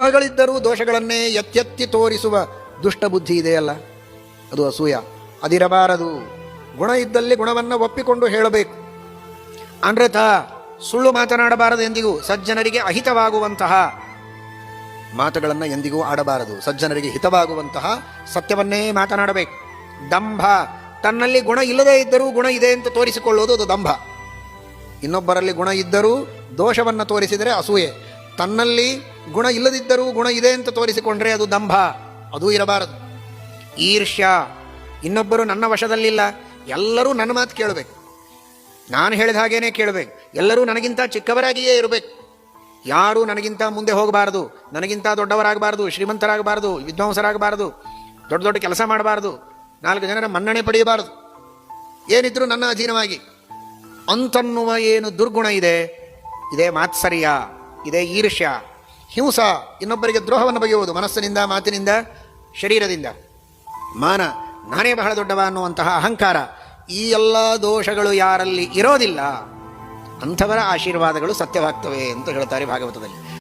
ಗುಣಗಳಿದ್ದರೂ ದೋಷಗಳನ್ನೇ ಎತ್ತೆತ್ತಿ ತೋರಿಸುವ ದುಷ್ಟ ಬುದ್ಧಿ ಇದೆಯಲ್ಲ, ಅದು ಅಸೂಯ. ಅದಿರಬಾರದು. ಗುಣ ಇದ್ದಲ್ಲಿ ಗುಣವನ್ನು ಒಪ್ಪಿಕೊಂಡು ಹೇಳಬೇಕು. ಅನೃತ, ಸುಳ್ಳು ಮಾತನಾಡಬಾರದು. ಎಂದಿಗೂ ಸಜ್ಜನರಿಗೆ ಅಹಿತವಾಗುವಂತಹ ಮಾತುಗಳನ್ನು ಎಂದಿಗೂ ಆಡಬಾರದು. ಸಜ್ಜನರಿಗೆ ಹಿತವಾಗುವಂತಹ ಸತ್ಯವನ್ನೇ ಮಾತನಾಡಬೇಕು. ದಂಭ, ತನ್ನಲ್ಲಿ ಗುಣ ಇಲ್ಲದೇ ಇದ್ದರೂ ಗುಣ ಇದೆ ಅಂತ ತೋರಿಸಿಕೊಳ್ಳುವುದು ಅದು ದಂಭ. ಇನ್ನೊಬ್ಬರಲ್ಲಿ ಗುಣ ಇದ್ದರೂ ದೋಷವನ್ನು ತೋರಿಸಿದರೆ ಅಸೂಯೆ. ತನ್ನಲ್ಲಿ ಗುಣ ಇಲ್ಲದಿದ್ದರೂ ಗುಣ ಇದೆ ಅಂತ ತೋರಿಸಿಕೊಂಡ್ರೆ ಅದು ದಂಭ, ಅದೂ ಇರಬಾರದು. ಈರ್ಷ್ಯ, ಇನ್ನೊಬ್ಬರು ನನ್ನ ವಶದಲ್ಲಿಲ್ಲ, ಎಲ್ಲರೂ ನನ್ನ ಮಾತು ಕೇಳಬೇಕು, ನಾನು ಹೇಳಿದ ಹಾಗೇನೆ ಕೇಳಬೇಕು, ಎಲ್ಲರೂ ನನಗಿಂತ ಚಿಕ್ಕವರಾಗಿಯೇ ಇರಬೇಕು, ಯಾರೂ ನನಗಿಂತ ಮುಂದೆ ಹೋಗಬಾರದು, ನನಗಿಂತ ದೊಡ್ಡವರಾಗಬಾರದು, ಶ್ರೀಮಂತರಾಗಬಾರದು, ವಿದ್ವಾಂಸರಾಗಬಾರದು, ದೊಡ್ಡ ದೊಡ್ಡ ಕೆಲಸ ಮಾಡಬಾರದು, 4 ಜನರ ಮನ್ನಣೆ ಪಡೆಯಬಾರದು, ಏನಿದ್ರು ನನ್ನ ಅಧೀನವಾಗಿ ಅಂತನ್ನುವ ಏನು ದುರ್ಗುಣ ಇದೆ, ಇದೇ ಮಾತ್ಸರ್ಯ, ಇದೇ ಈರ್ಷ್ಯ, ಹಿಂಸ, ಇನ್ನೊಬ್ಬರಿಗೆ ದ್ರೋಹವನ್ನು ಬಗೆಯುವುದು ಮನಸ್ಸಿನಿಂದ, ಮಾತಿನಿಂದ, ಶರೀರದಿಂದ. ಮಾನ, ನಾನೇ ಬಹಳ ದೊಡ್ಡವ ಅನ್ನುವಂತಹ ಅಹಂಕಾರ, ಈ ಎಲ್ಲ ದೋಷಗಳು ಯಾರಲ್ಲಿ ಇರೋದಿಲ್ಲ ಅಂಥವರ ಆಶೀರ್ವಾದಗಳು ಸತ್ಯವಾಗ್ತವೆ ಅಂತ ಹೇಳ್ತಾರೆ ಭಾಗವತದಲ್ಲಿ.